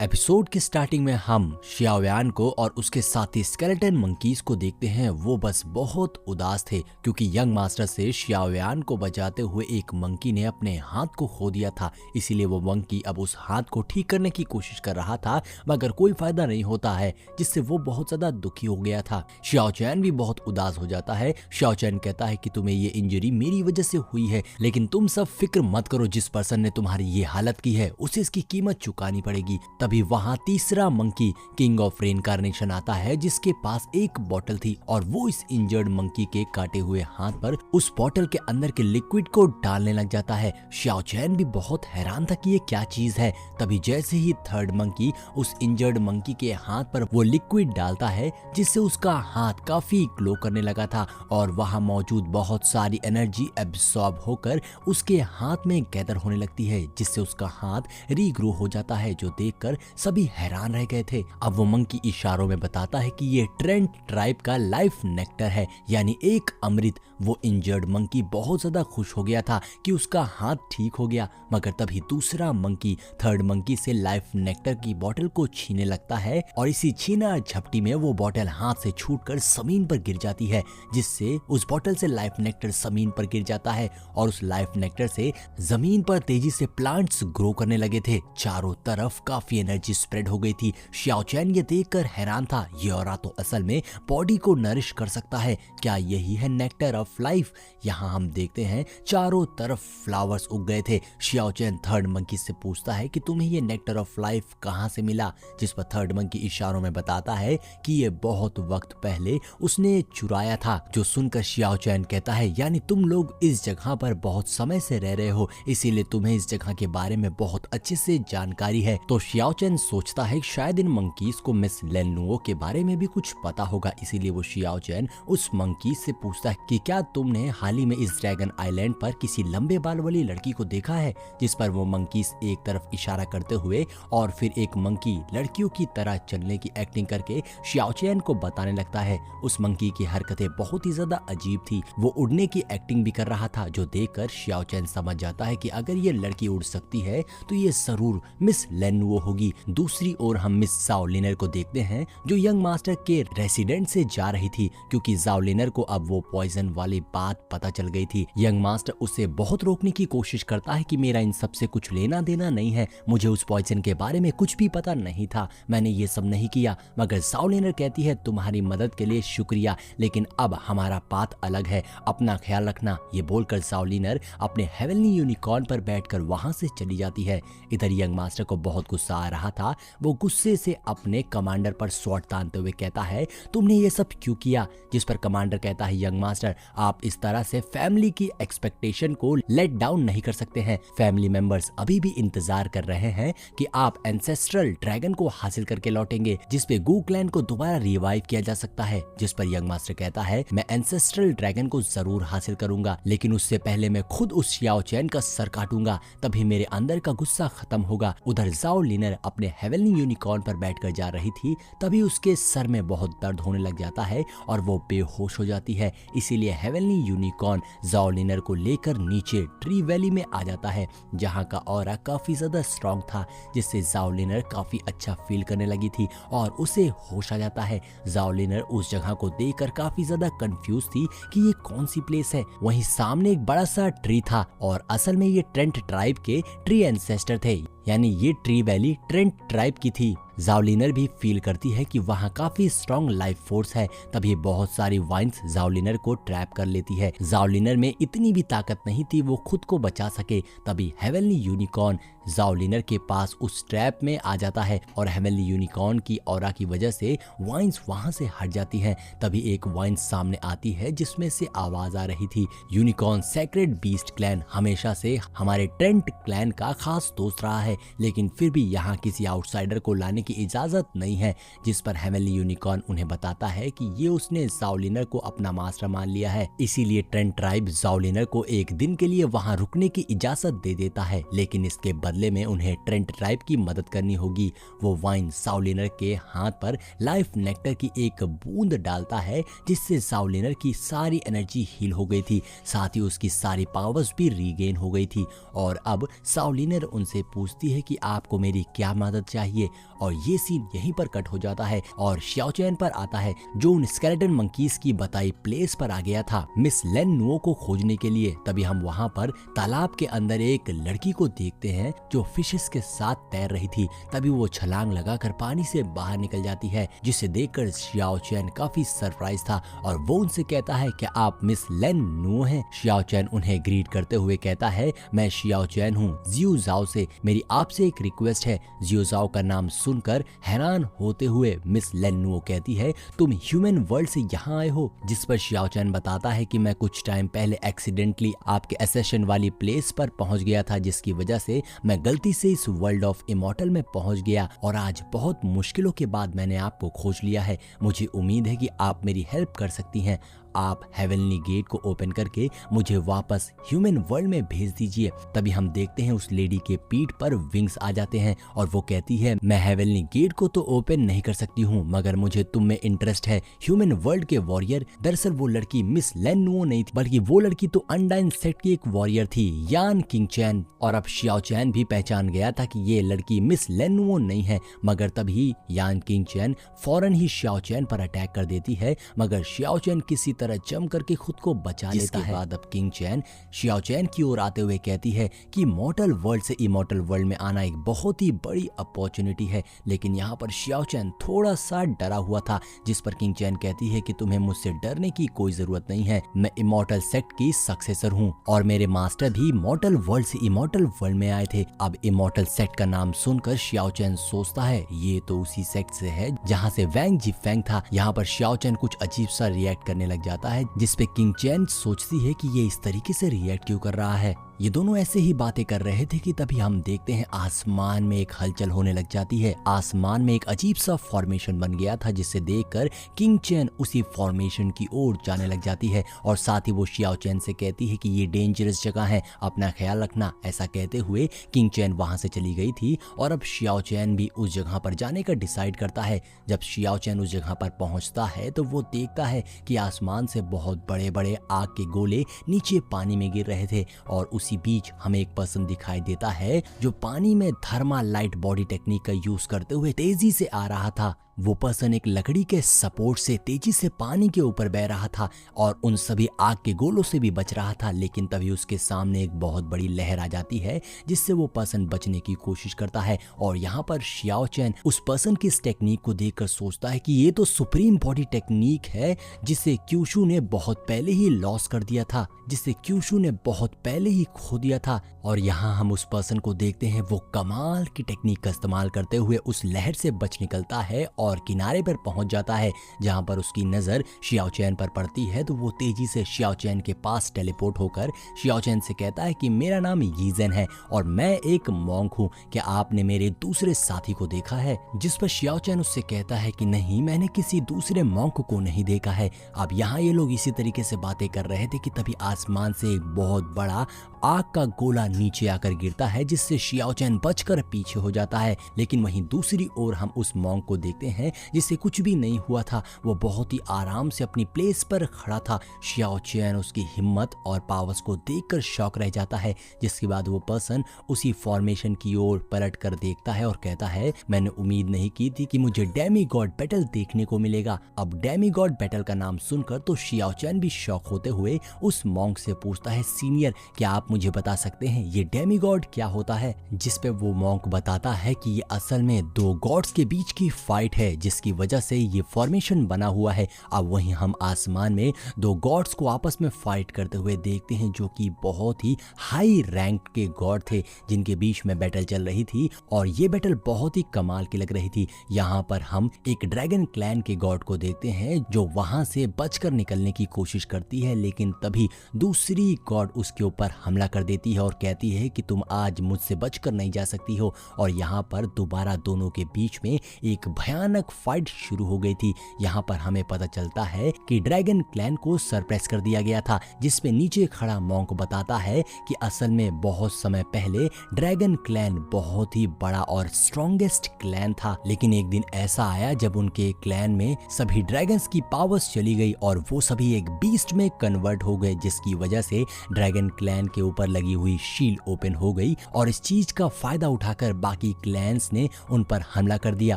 Episode की starting में हम शियाओयान को और उसके साथी स्केलेटन मंकीज को देखते हैं। वो बस बहुत उदास थे क्योंकि यंग मास्टर से शियाओयान को बचाते हुए एक मंकी ने अपने हाथ को खो दिया था। इसीलिए वो मंकी अब उस हाथ को ठीक करने की कोशिश कर रहा था, मगर कोई फायदा नहीं होता है, जिससे वो बहुत ज्यादा दुखी हो गया था। शियाओचैन भी बहुत उदास हो जाता है। शियाओचैन कहता है कि तुम्हें ये इंजरी मेरी वजह से हुई है, लेकिन तुम सब फिक्र मत करो, जिस पर्सन ने तुम्हारी ये हालत की है उसे इसकी कीमत चुकानी पड़ेगी। तभी वहां तीसरा मंकी किंग ऑफ रेनकार्नेशन आता है, जिसके पास एक बोतल थी और वो इस इंजर्ड मंकी के काटे हुए हाथ पर उस बोतल के अंदर के लिक्विड को डालने लग जाता है। शियाओचैन भी बहुत हैरान था कि ये क्या चीज है। तभी जैसे ही थर्ड मंकी उस इंजर्ड मंकी के हाथ पर वो लिक्विड डालता है, जिससे उसका हाथ काफी ग्लो करने लगा था और वहां मौजूद बहुत सारी एनर्जी एब्सॉर्ब होकर उसके हाथ में गैदर होने लगती है, जिससे उसका हाथ रीग्रो हो जाता है, जो देखकर सभी हैरान रह गए थे। अब वो मंकी इशारों में बताता है कि ये ट्रेंट ट्राइब का लाइफ नेक्टर है, यानी एक अमृत। वो इंजर्ड मंकी बहुत ज्यादा खुश हो गया था कि उसका हाथ ठीक हो गया, मगर तभी दूसरा मंकी थर्ड मंकी से लाइफ नेक्टर की बोतल को छीने लगता है और इसी छीना झपटी में वो बोतल हाथ से छूटकर जमीन पर गिर जाती है, जिससे उस बोतल से लाइफ नेक्टर जमीन पर गिर जाता है और उस लाइफ नेक्टर से जमीन पर तेजी से प्लांट्स ग्रो करने लगे थे। चारों तरफ काफी एनर्जी स्प्रेड हो गई थी। शियाओचैन ये देखकर हैरान था, ये औरा तो असल में बॉडी को नरिश कर सकता है। क्या यही है नेक्टर ऑफ लाइफ? यहाँ हम देखते हैं चारों तरफ फ्लावर्स उग गए थे। शियाओचैन थर्ड मंकी से पूछता है कि तुम्हें ये नेक्टर ऑफ लाइफ कहाँ से मिला, जिस पर थर्ड मंकी इशारों में बताता है कि ये बहुत वक्त पहले उसने चुराया था। जो सुनकर शियाओचैन कहता है, यानी तुम लोग इस जगह पर बहुत समय से रह रहे हो, इसीलिए तुम्हें इस जगह के बारे में बहुत अच्छे से जानकारी है। तो शियाओचैन सोचता है शायद इन मंकीज को मिस लेनुओ के बारे में भी कुछ पता होगा, इसीलिए वो शियाओचैन उस मंकी से पूछता है कि क्या तुमने हाल ही में इस ड्रैगन आइलैंड पर किसी लंबे बाल वाली लड़की को देखा है? जिस पर वो मंकीज एक तरफ इशारा करते हुए और फिर एक मंकी लड़कियों की तरह चलने की एक्टिंग करके शियाओचैन को बताने लगता है। उस मंकी की हरकतें बहुत ही ज्यादा अजीब थी। वो उड़ने की एक्टिंग भी कर रहा था, जो देखकर शियाओचैन समझ जाता है कि अगर ये लड़की उड़ सकती है तो ये जरूर मिस लेनुओ होगी। दूसरी ओर हम मिस जाओलिनर को देखते हैं, जो यंग मास्टर के रेसिडेंट से जा रही थी, क्योंकि जाओलिनर को अब वो पॉइजन वाली बात पता चल गई थी। यंग मास्टर उसे बहुत रोकने की कोशिश करता है कि मेरा इन सब से कुछ लेना देना नहीं है, मुझे उस पॉइजन के बारे में कुछ भी पता नहीं था, मैंने ये सब नहीं किया। मगर जाओलिनर कहती है तुम्हारी मदद के लिए शुक्रिया, लेकिन अब हमारा पाथ अलग है, अपना ख्याल रखना। ये बोलकर जाओलिनर अपने हेवनली यूनिकॉर्न पर बैठकर वहां से चली जाती है। इधर यंग मास्टर को बहुत गुस्सा आ रहा था। वो गुस्से से अपने कमांडर पर स्वॉर्ड तानते हुए कहता है तुमने ये सब क्यों किया? जिस पर कमांडर कहता है यंग मास्टर, आप इस तरह से फैमिली की एक्सपेक्टेशन को लेट डाउन नहीं कर सकते हैं। फैमिली मेंबर्स अभी भी इंतजार कर रहे हैं कि आप एंसेस्ट्रल ड्रैगन को हासिल करके लौटेंगे, जिस पे गू क्लैन को दोबारा रिवाइव किया जा सकता है। जिस पर यंग मास्टर कहता है मैं एंसेस्ट्रल ड्रैगन को जरूर हासिल करूंगा, लेकिन उससे पहले मैं खुद उस शियाओचैन का सर काटूंगा, तभी मेरे अंदर का गुस्सा खत्म होगा। उधर जाओलिनर अपने हेवनली यूनिकॉर्न पर बैठकर जा रही थी, तभी उसके सर में बहुत दर्द होने लग जाता है और वो बेहोश हो जाती है। इसीलिए हेवनली यूनिकॉर्न जाओलिनर को लेकर नीचे ट्री वैली में आ जाता है, जहां का ऑरा काफी ज्यादा स्ट्रॉन्ग था, जिससे जाओलिनर काफी अच्छा फील करने लगी थी और उसे होश आ जाता है। जाओलिनर उस जगह को देखकर काफी ज्यादा कंफ्यूज थी कि ये कौन सी प्लेस है। वहीं सामने एक बड़ा सा ट्री था और असल में ये ट्रेंट ट्राइब के ट्री एंसेस्टर थे, यानी ये ट्री वैली ट्रेंट ट्राइब की थी। जाओलिनर भी फील करती है कि वहाँ काफी स्ट्रॉन्ग लाइफ फोर्स है, तभी बहुत सारी वाइन्स जाओलिनर को ट्रैप कर लेती है। जाओलिनर में इतनी भी ताकत नहीं थी वो खुद को बचा सके। तभी हेवनली यूनिकॉर्न जाओलिनर के पास उस ट्रैप में आ जाता है और हेवनली यूनिकॉर्न की ऑरा की वजह से वाइन्स वहां से हट जाती हैं। तभी एक वाइन सामने आती है जिसमें से आवाज आ रही थी, यूनिकॉर्न सेक्रेड बीस्ट क्लैन हमेशा से हमारे ट्रेंट क्लैन का खास दोस्त रहा है, लेकिन फिर भी यहाँ किसी आउटसाइडर को लाने रुकने की इजाजत नहीं है, जिस पर हेवनली यूनिकॉर्न उन्हें बताता है कि ये उसने ज़ाओलिनर को अपना मास्टर मान लिया है, इसीलिए ट्रेंट ट्राइब ज़ाओलिनर को एक दिन के लिए वहां रुकने की इजाजत दे देता है, लेकिन इसके बदले में उन्हें ट्रेंट ट्राइब की मदद करनी होगी। वो वाइन ज़ाओलिनर के हाथ पर लाइफ नेक्टर की एक बूंद डालता है, जिससे ज़ाओलिनर की सारी एनर्जी हील हो गई थी, साथ ही उसकी सारी पावर्स भी रीगेन हो गई थी। और अब ज़ाओलिनर उनसे पूछती है कि आपको मेरी क्या मदद चाहिए, और ये सीन यहीं पर कट हो जाता है और शियाओचैन पर आता है, जो उन स्केलेटन मंकीज की बताई प्लेस पर आ गया था मिस लेन नुओ को खोजने के लिए। तभी हम वहां पर तालाब के अंदर एक लड़की को देखते हैं जो फिशेस के साथ तैर रही थी। तभी वो छलांग लगाकर पानी से बाहर निकल जाती है, जिसे देखकर शियाओचैन काफी सरप्राइज था और वो उनसे कहता है कि आप मिस लेन नुओ हैं। शियाओचैन उन्हें ग्रीट करते हुए कहता है, मैं शियाओचैन हूँ जियो जाओ से, मेरी आपसे एक रिक्वेस्ट है। जियो जाओ का नाम सुनकर हैरान होते हुए मिस लेन नुओ कहती है, तुम ह्यूमन वर्ल्ड से यहाँ आए हो? जिस पर शियाओचैन बताता है कि मैं कुछ टाइम पहले एक्सीडेंटली आपके एसेशन वाली प्लेस पर पहुंच गया था, जिसकी वजह से मैं गलती से इस वर्ल्ड ऑफ इमॉर्टल में पहुंच गया और आज बहुत मुश्किलों के बाद मैंने आपको खोज लिया है। मुझे उम्मीद है कि आप मेरी हेल्प कर सकती हैं। आप हेवनली गेट को ओपन करके मुझे वापस ह्यूमन वर्ल्ड में भेज दीजिए। तभी हम देखते हैं उस लेडी के पीठ पर विंग्स आ जाते हैं और वो कहती है, मैं हेवनली गेट को तो ओपन नहीं कर सकती हूँ, मगर मुझे तुम में इंटरेस्ट है ह्यूमन वर्ल्ड के वॉरियर। दरअसल वो लड़की मिस लेन नुओ नहीं थी, बल्कि वो लड़की तो अनडाइन सेक्ट की एक वॉरियर थी, यान किंगचैन। और अब शियाओचैन भी पहचान गया था कि ये लड़की मिस लेन नुओ नहीं है, मगर तभी यान किंगचैन फौरन ही शियाओचैन पर अटैक कर देती है, मगर शियाओचैन किसी तरह जम करके खुद को बचा लेता है। बाद अब किंगचैन शियाओचैन की ओर आते हुए कहती है कि मॉर्टल वर्ल्ड से इमॉर्टल वर्ल्ड में आना एक बहुत ही बड़ी अपॉर्चुनिटी है, लेकिन यहाँ पर शियाओचैन थोड़ा सा डरा हुआ था, जिस पर किंगचैन कहती है कि तुम्हें मुझसे डरने की कोई जरूरत नहीं है, मैं इमॉर्टल सेक्ट की सक्सेसर हूँ और मेरे मास्टर भी मॉर्टल वर्ल्ड से इमॉर्टल वर्ल्ड में आए थे। अब इमॉर्टल सेक्ट का नाम सुनकर शियाओचैन सोचता है ये तो उसी सेक्ट से है जहाँ से वैंग जिफेंग था। यहाँ पर शियाओचैन कुछ अजीब सा रिएक्ट करने लग जाता है, जिसपे किंगचैन सोचती है कि ये इस तरीके से रिएक्ट क्यों कर रहा है। ये दोनों ऐसे ही बातें कर रहे थे कि तभी हम देखते हैं आसमान में एक हलचल होने लग जाती है। आसमान में एक अजीब सा फॉर्मेशन बन गया था, जिसे देखकर किंगचैन उसी फॉर्मेशन की ओर जाने लग जाती है और साथ ही वो शियाओचैन से कहती है कि ये डेंजरस जगह है, अपना ख्याल रखना। ऐसा कहते हुए किंगचैन वहां से चली गई थी और अब शियाओचैन भी उस जगह पर जाने का डिसाइड करता है। जब शियाओचैन उस जगह पर पहुंचता है तो वो देखता है कि आसमान से बहुत बड़े बड़े आग के गोले नीचे पानी में गिर रहे थे और उसी बीच हमें एक पर्सन दिखाई देता है जो पानी में थर्मल लाइट बॉडी टेक्निक का यूज करते हुए तेजी से आ रहा था। वो पर्सन एक लकड़ी के सपोर्ट से तेजी से पानी के ऊपर बह रहा था और उन सभी आग के गोलों से भी बच रहा था, लेकिन तभी उसके सामने एक बहुत बड़ी लहर आ जाती है, जिससे वो पर्सन बचने की कोशिश करता है। और यहाँ पर शियाओचैन उस पर्सन की इस टेक्निक को देखकर सोचता है कि ये तो सुप्रीम बॉडी टेक्निक है, जिसे क्यूशू ने बहुत पहले ही लॉस कर दिया था, जिसे क्यूशू ने बहुत पहले ही खो दिया था। और यहाँ हम उस पर्सन को देखते हैं, वो कमाल की टेक्निक का इस्तेमाल करते हुए उस लहर से बच निकलता है और किनारे पर पहुंच जाता है, जहां पर उसकी नजर शियाओचैन पर पड़ती है। तो वो तेजी से शियाओचैन के पास टेलीपोर्ट होकर शियाओचैन से कहता है कि मेरा नाम यीजेन है और मैं एक मॉन्क हूँ, क्या आपने मेरे दूसरे साथी को देखा है? जिस पर शियाओचैन उससे कहता है कि नहीं, मैंने किसी दूसरे मॉन्क को नहीं देखा है। अब यहाँ ये लोग इसी तरीके से बातें कर रहे थे कि तभी आसमान से एक बहुत बड़ा आग का गोला नीचे आकर गिरता है, जिससे शियाओचैन बचकर पीछे हो जाता है। लेकिन वहीं दूसरी ओर हम उस मॉन्क को देखते हैं जिससे कुछ भी नहीं हुआ था, वो बहुत ही आराम से अपनी प्लेस पर खड़ा था। शियाओचैन उसकी हिम्मत और पावर्स को देखकर शॉक रह जाता है, जिसके बाद वो पर्सन उसी फॉर्मेशन की ओर पलट कर देखता है और कहता है, मैंने उम्मीद नहीं की थी कि मुझे डेमी गॉड बैटल देखने को मिलेगा। अब डेमी गॉड बैटल का नाम सुनकर तो शियाओचैन भी शॉक होते हुए उस मॉन्क से पूछता है, सीनियर क्या आप मुझे बता सकते हैं ये डेमी गॉड क्या होता है? जिस पे वो मॉन्क बताता है कि ये असल में दो गॉड्स के बीच की फाइट है है जिसकी वजह से ये फॉर्मेशन बना हुआ है। अब वहीं हम आसमान में दो गॉड्स को आपस में फाइट करते हुए देखते हैं जो कि बहुत ही हाई रैंक के गॉड थे जिनके बीच में बैटल चल रही थी और ये बैटल बहुत ही कमाल की लग रही थी। यहाँ पर हम एक ड्रैगन क्लैन के गॉड को देखते हैं जो वहां से बचकर निकलने की कोशिश करती है, लेकिन तभी दूसरी गॉड उसके ऊपर हमला कर देती है और कहती है कि तुम आज मुझसे बचकर नहीं जा सकती हो। और यहाँ पर दोबारा दोनों के बीच में एक भयानक फाइट शुरू हो गई थी। यहाँ पर हमें पता चलता है कि ड्रैगन क्लैन को सरप्राइज कर दिया गया था, जिसमें नीचे खड़ा मॉन्क बताता है कि असल में बहुत समय पहले ड्रैगन क्लैन बहुत ही बड़ा और स्ट्रॉन्गेस्ट क्लैन था, लेकिन एक दिन ऐसा आया जब उनके क्लैन में सभी ड्रैगन्स की पावर्स चली गई और वो सभी एक बीस्ट में कन्वर्ट हो गए, जिसकी वजह से ड्रैगन क्लैन के ऊपर लगी हुई शील्ड ओपन हो गई और इस चीज का फायदा उठाकर बाकी क्लैंस ने उन पर हमला कर दिया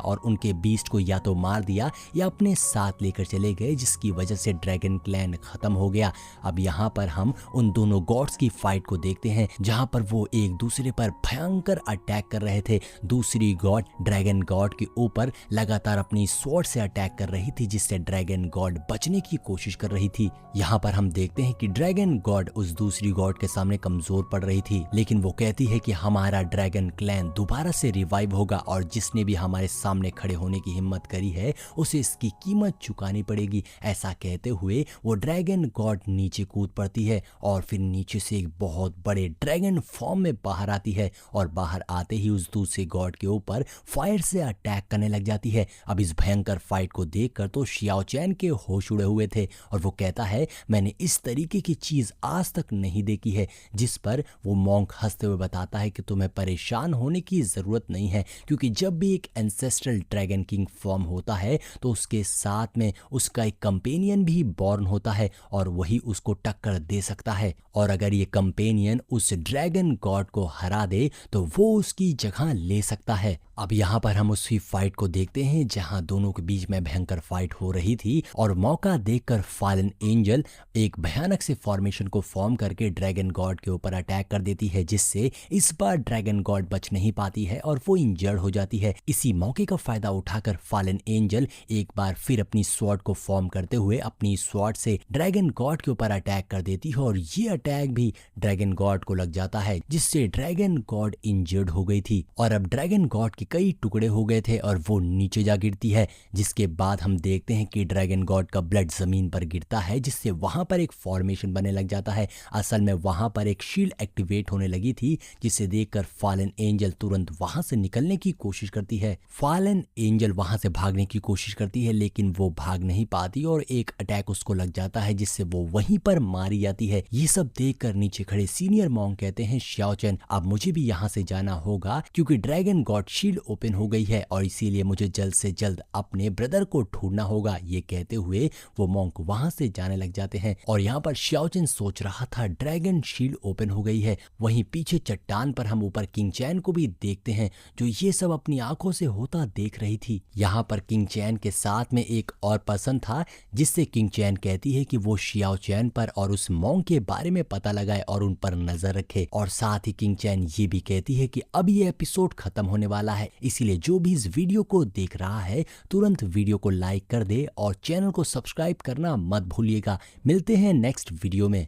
और उनके बीस्ट को या तो मार दिया या अपने साथ लेकर चले गए, जिसकी वजह से ड्रैगन क्लैन खत्म हो गया। अब यहाँ पर हम उन दोनों गॉड्स की फाइट को देखते हैं जहाँ पर वो एक दूसरे पर भयंकर अटैक कर रहे थे। दूसरी गॉड ड्रैगन गॉड के ऊपर लगातार अपनी स्वॉर्ड से अटैक कर रही थी, जिससे ड्रैगन गॉड बचने की कोशिश कर रही थी। यहाँ पर हम देखते हैं कि ड्रैगन गॉड उस दूसरी गॉड के सामने कमजोर पड़ रही थी, लेकिन वो कहती है कि हमारा ड्रैगन क्लैन दोबारा से रिवाइव होगा और जिसने भी हमारे सामने खड़े होने की हिम्मत करी है उसे इसकी कीमत चुकानी पड़ेगी। ऐसा कहते हुए वो ड्रैगन गॉड नीचे कूद पड़ती है और फिर नीचे से एक बहुत बड़े ड्रैगन फॉर्म में बाहर आती है और बाहर आते ही उस दूसरे गॉड के ऊपर फायर से अटैक करने लग जाती है। अब इस भयंकर फाइट को देखकर तो शियाओ चैन के होश उड़े हुए थे और वो कहता है मैंने इस तरीके की चीज आज तक नहीं देखी है, जिस पर वो मॉन्क हंसते हुए बताता है कि तुम्हें परेशान होने की जरूरत नहीं है, क्योंकि जब भी एक एंसेस्ट्रल ड्रैगन किंग फॉर्म होता है तो उसके साथ में उसका एक कंपेनियन भी बॉर्न होता है और वही उसको टक्कर दे सकता है, और अगर ये कंपेनियन उस ड्रैगन गॉड को हरा दे तो वो उसकी जगह ले सकता है। अब यहाँ पर हम उसी फाइट को देखते हैं जहाँ दोनों के बीच में भयंकर फाइट हो रही थी और मौका देखकर फॉलन एंजल एक भयानक से फॉर्मेशन को फॉर्म करके ड्रैगन गॉड के ऊपर अटैक कर देती है, जिससे इस बार ड्रैगन गॉड बच नहीं पाती है और वो इंजर्ड हो जाती है। इसी मौके का फायदा उठाकर फॉलन एंजल एक बार फिर अपनी स्वॉर्ड को फॉर्म करते हुए अपनी स्वॉर्ड से ड्रैगन गॉड के ऊपर अटैक कर देती है और ये अटैक भी ड्रैगन गॉड को लग जाता है, जिससे ड्रैगन गॉड इंजर्ड हो गई थी और अब ड्रैगन गॉड कई टुकड़े हो गए थे और वो नीचे जा गिरती है, जिसके बाद हम देखते हैं कि ड्रैगन गॉड का ब्लड जमीन पर गिरता है, जिससे वहां पर एक फॉर्मेशन बनने लग जाता है। असल में वहां पर एक शील्ड एक्टिवेट होने लगी थी, जिसे देखकर फॉलन एंजल तुरंत वहां से निकलने की कोशिश करती है। फॉलन एंजल वहां से भागने की कोशिश करती है, लेकिन वो भाग नहीं पाती और एक अटैक उसको लग जाता है, जिससे वो वहीं पर मारी जाती है। ये सब देखकर नीचे खड़े सीनियर मॉन्क कहते हैं शियाओ चैन अब मुझे भी यहाँ से जाना होगा, क्योंकि ड्रैगन गॉड शील्ड ओपन हो गई है और इसीलिए मुझे जल्द से जल्द अपने ब्रदर को ढूंढना होगा। ये कहते हुए वो मॉन्क वहां से जाने लग जाते हैं और यहाँ पर शियाओ चैन सोच रहा था ड्रैगन शील्ड ओपन हो गई है। वहीं पीछे चट्टान पर हम ऊपर किंग चैन को भी देखते हैं जो ये सब अपनी आंखों से होता देख रही थी। यहाँ पर किंग चैन के साथ में एक और पर्सन था, जिससे किंग चैन कहती है कि वो शियाओ चैन पर और उस मॉन्क के बारे में पता लगाए और उन पर नजर रखे, और साथ ही किंग चैन ये भी कहती है कि अब ये एपिसोड खत्म होने वाला है, इसीलिए जो भी इस वीडियो को देख रहा है तुरंत वीडियो को लाइक कर दे और चैनल को सब्सक्राइब करना मत भूलिएगा। मिलते हैं नेक्स्ट वीडियो में।